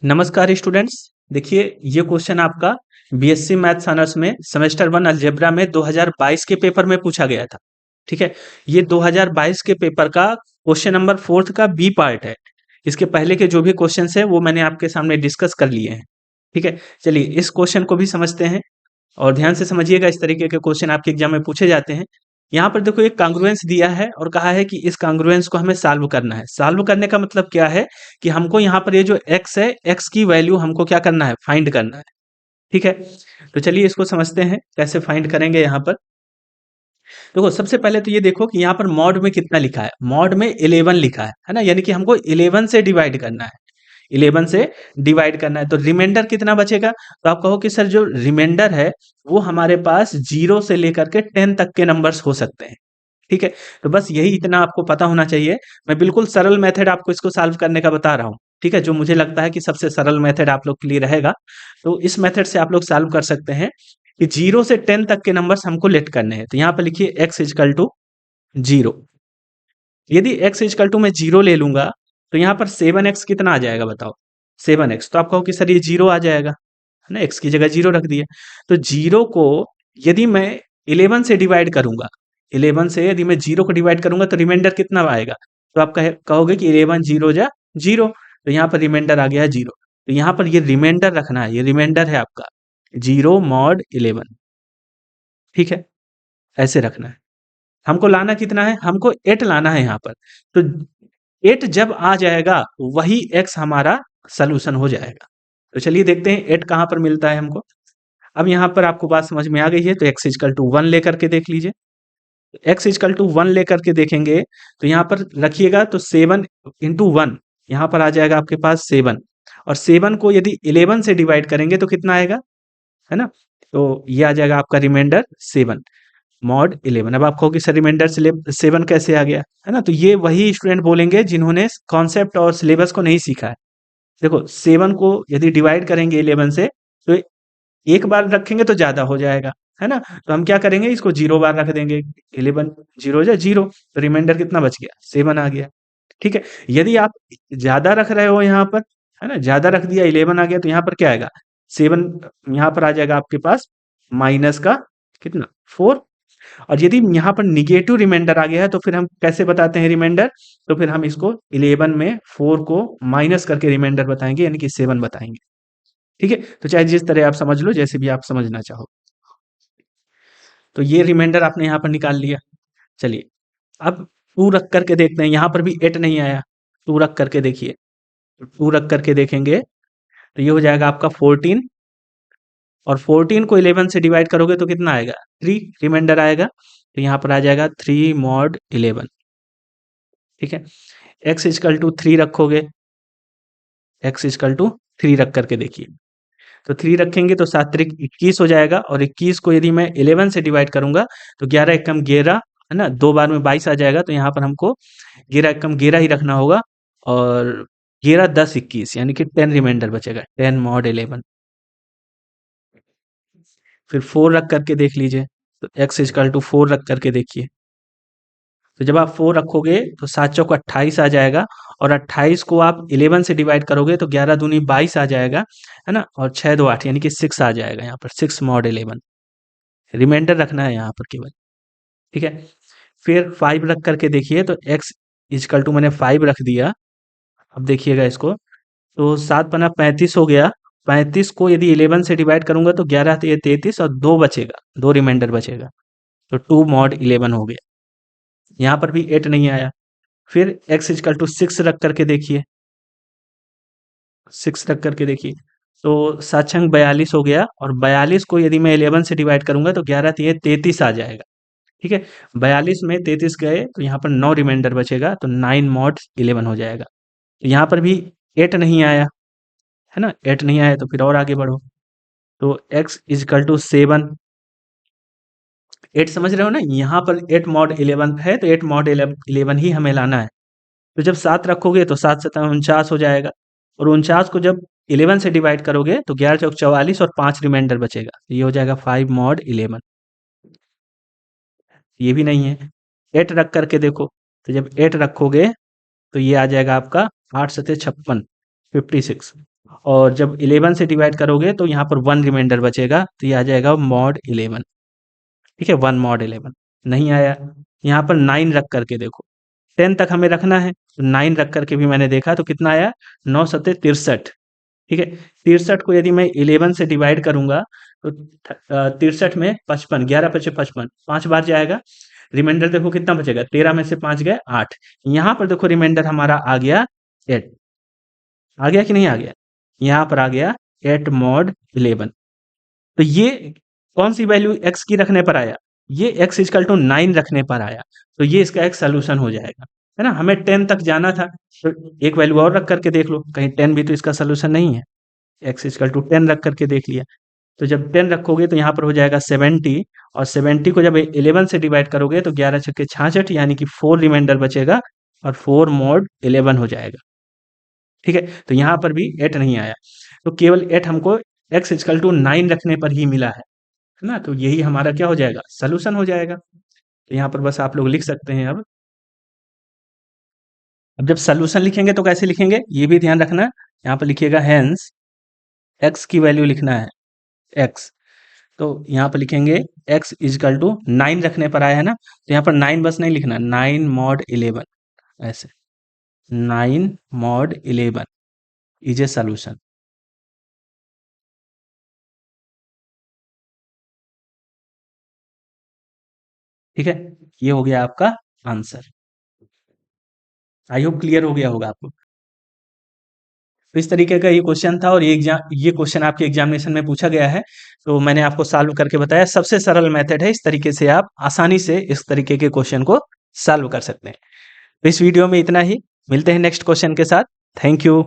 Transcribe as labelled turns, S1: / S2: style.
S1: नमस्कार स्टूडेंट्स। देखिए, ये क्वेश्चन आपका बीएससी मैथ्स ऑनर्स में सेमेस्टर 1 अलजेब्रा में 2022 के पेपर में पूछा गया था। ठीक है, ये 2022 के पेपर का क्वेश्चन नंबर 4th का बी पार्ट है। इसके पहले के जो भी क्वेश्चंस हैं वो मैंने आपके सामने डिस्कस कर लिए हैं। ठीक है, चलिए इस क्वेश्चन को भी समझते हैं और ध्यान से समझिएगा। इस तरीके के क्वेश्चन आपके एग्जाम में पूछे जाते हैं। यहाँ पर देखो, एक कांग्रुएंस दिया है और कहा है कि इस कांग्रुएंस को हमें सॉल्व करना है। सॉल्व करने का मतलब क्या है कि हमको यहाँ पर ये जो x है, x की वैल्यू हमको क्या करना है, फाइंड करना है। ठीक है, तो चलिए इसको समझते हैं कैसे फाइंड करेंगे। यहाँ पर देखो, सबसे पहले तो ये देखो कि यहाँ पर मॉड में कितना लिखा है। मॉड में 11 लिखा है ना, यानी कि हमको 11 से डिवाइड करना है। 11 से डिवाइड करना है तो रिमाइंडर कितना बचेगा। तो आप कहो कि सर जो रिमाइंडर है वो हमारे पास 0 से लेकर के 10 तक के नंबर्स हो सकते हैं। ठीक है, तो बस यही इतना आपको पता होना चाहिए। मैं बिल्कुल सरल मेथड आपको इसको सॉल्व करने का बता रहा हूँ। ठीक है, जो मुझे लगता है कि सबसे सरल मेथड आप लोग के लिए रहेगा। तो इस मेथड से आप लोग सॉल्व कर सकते हैं कि 0 से 10 तक के नंबर्स हमको लेट करने हैं। तो यहाँ पर लिखिए x इजकल टू 0। यदि x इजकल टू मैं 0 ले लूंगा तो यहाँ पर 7x कितना आ जाएगा बताओ। 7x, तो आप कहो कि सर ये 0 आ जाएगा, है ना, x की जगह 0 रख दिया। तो 0 को यदि मैं 11 से डिवाइड करूंगा, 11 से यदि मैं 0 को डिवाइड करूंगा तो रिमाइंडर कितना आएगा। तो आप कहोगे कि 11 0 जा 0, तो यहाँ पर रिमाइंडर आ गया 0। तो यहाँ पर ये रिमाइंडर रखना है, ये रिमाइंडर है आपका 0 मॉड 11। ठीक है, ऐसे रखना है। हमको लाना कितना है, हमको 8 लाना है यहाँ पर। तो 8 जब आ जाएगा वही x हमारा सोल्यूशन हो जाएगा। तो चलिए देखते हैं 8 कहाँ पर मिलता है हमको। अब यहाँ पर आपको बात समझ में आ गई है तो x इजकल टू 1 लेकर के देख लीजिए। x इजकल टू 1 लेकर के देखेंगे तो यहाँ पर रखिएगा तो 7 इंटू 1 यहाँ पर आ जाएगा आपके पास 7। और 7 को यदि 11 से डिवाइड करेंगे तो कितना आएगा, है ना। तो ये आ जाएगा आपका रिमाइंडर 7 मॉड 11। अब आप कहोगे सर रिमाइंडर 7 कैसे आ गया, है ना। तो ये वही स्टूडेंट बोलेंगे जिन्होंने कॉन्सेप्ट और सिलेबस को नहीं सीखा है। देखो 7 को यदि डिवाइड करेंगे 11 से तो एक बार रखेंगे तो ज्यादा हो जाएगा, है ना। तो हम क्या करेंगे, इसको 0 बार रख देंगे। 11 0 जा 0, तो रिमाइंडर कितना बच गया, 7 आ गया। ठीक है, यदि आप ज्यादा रख रहे हो यहाँ पर, है ना, ज्यादा रख दिया 11 आ गया तो यहाँ पर क्या आएगा 7, यहाँ पर आ जाएगा आपके पास माइनस का कितना 4। और यदि यहाँ पर निगेटिव रिमाइंडर आ गया है तो फिर हम कैसे बताते हैं रिमाइंडर। तो फिर हम इसको 11 में 4 को माइनस करके रिमाइंडर बताएंगे, यानी कि 7 बताएंगे। ठीक है, तो चाहे जिस तरह आप समझ लो, जैसे भी आप समझना चाहो। तो ये रिमाइंडर आपने यहाँ पर निकाल लिया। चलिए अब 2 रख करके देखते हैं, यहाँ पर भी 8 नहीं आया। 2 रख करके देखिए, 2 रख करके देखेंगे तो ये हो जाएगा आपका 14। और 14 को 11 से डिवाइड करोगे तो कितना आएगा 3, रिमाइंडर आएगा। तो यहाँ पर आ जाएगा 3 मॉड 11। ठीक है, x इजकल टू 3 रखोगे, x इजकल टू 3 रख करके देखिए। तो 3 रखेंगे तो 7 त्रिक 21 हो जाएगा। और 21 को यदि मैं 11 से डिवाइड करूंगा तो 11 एकम 11, है ना, 2 बार में 22 आ जाएगा। तो यहाँ पर हमको 11 एकम 11 ही रखना होगा। और 11 10 21 यानी कि 10 रिमाइंडर बचेगा, 10 मॉड 11। फिर 4 रख करके देख लीजिए, तो x इजकल टू 4 रख करके देखिए। तो जब आप 4 रखोगे तो 7 चौक 28 आ जाएगा। और 28 को आप 11 से डिवाइड करोगे तो 11 दूनी 22 आ जाएगा, है ना। और 6 2 8 यानी कि 6 आ जाएगा यहाँ पर, 6 मॉड 11। रिमाइंडर रखना है यहाँ पर केवल। ठीक है, फिर 5 रख करके देखिए तो x इजकल टू मैंने 5 रख दिया। अब देखिएगा इसको, तो 7 पना 35 हो गया। 35 को यदि 11 से डिवाइड करूंगा तो 11 तो ये 33 और 2 बचेगा, 2 रिमाइंडर बचेगा। तो 2 मॉड 11 हो गया। यहाँ पर भी 8 नहीं आया। फिर x इजकल टू 6 रख करके देखिए, 6 रख करके देखिए तो 7 छंग 42 हो गया। और 42 को यदि मैं 11 से डिवाइड करूंगा तो 11 तिये 33 आ जाएगा। ठीक है, 42 में 33 गए तो यहाँ पर 9 रिमाइंडर बचेगा, तो 9 मॉड 11 हो जाएगा। तो यहाँ पर भी 8 नहीं आया, है ना, 8 नहीं आया तो फिर और आगे बढ़ो। तो x इजकल टू 7, 8 समझ रहे हो ना, यहाँ पर 8 मॉड 11 है तो 8 मॉड 11 ही हमें लाना है। तो जब 7 रखोगे तो 7 सत्ता 49 हो जाएगा। और 49 को जब 11 से डिवाइड करोगे तो 11 चौक 44 और 5 रिमाइंडर बचेगा, तो ये हो जाएगा 5 मॉड 11। ये भी नहीं है। 8 रख करके देखो, तो जब 8 रखोगे तो ये आ जाएगा आपका 8 सत्ते 56, 56। और जब 11 से डिवाइड करोगे तो यहाँ पर 1 रिमाइंडर बचेगा, तो ये आ जाएगा मॉड 11। ठीक है, 1 मॉड 11 नहीं आया। यहाँ पर 9 रख करके देखो, 10 तक हमें रखना है, तो 9 रख करके भी मैंने देखा तो कितना आया, 9 सत्ते 63। ठीक है, 63 को यदि मैं 11 से डिवाइड करूंगा तो 63 में 55, 11 पचे 55, 5 बार जाएगा। रिमाइंडर देखो कितना बचेगा, 13 में से 5 गए 8। यहाँ पर देखो रिमाइंडर हमारा आ गया 8। आ गया कि नहीं आ गया, यहाँ पर आ गया 8 मॉड 11। तो ये कौन सी वैल्यू x की रखने पर आया, ये x इक्वल टू 9 रखने पर आया, तो ये इसका एक सोल्यूशन हो जाएगा। है ना, हमें 10 तक जाना था, तो एक वैल्यू और रख करके देख लो, कहीं 10 भी तो इसका सोल्यूशन नहीं है। x इक्वल टू 10 रख करके देख लिया, तो जब 10 रखोगे तो यहाँ पर हो जाएगा 70, और 70 को जब 11 से डिवाइड करोगे तो 11 छक्के 66, यानी कि 4 रिमाइंडर बचेगा और 4 मॉड 11 हो जाएगा। ठीक है, तो यहाँ पर भी 8 नहीं आया, तो केवल 8 हमको x इक्वल टू 9 रखने पर ही मिला है ना, तो यही हमारा क्या हो जाएगा, सोल्यूशन हो जाएगा। तो यहाँ पर बस आप लोग लिख सकते हैं। अब जब सोल्यूशन लिखेंगे तो कैसे लिखेंगे, ये भी ध्यान रखना। यहाँ पर लिखिएगा हेंस x की वैल्यू लिखना है x, तो यहाँ पर लिखेंगे x इजकल टू 9 रखने पर आया है ना, तो यहाँ पर 9 बस नहीं लिखना, 9 मॉड 11, ऐसे 9 मॉड 11 इज ए सोल्यूशन। ठीक है, ये हो गया आपका आंसर। आई होप क्लियर हो गया होगा आपको। तो इस तरीके का ये क्वेश्चन था, और ये क्वेश्चन आपके एग्जामिनेशन में पूछा गया है, तो मैंने आपको सॉल्व करके बताया। सबसे सरल मेथड है, इस तरीके से आप आसानी से इस तरीके के क्वेश्चन को सॉल्व कर सकते हैं। तो इस वीडियो में इतना ही, मिलते हैं नेक्स्ट क्वेश्चन के साथ। Thank you.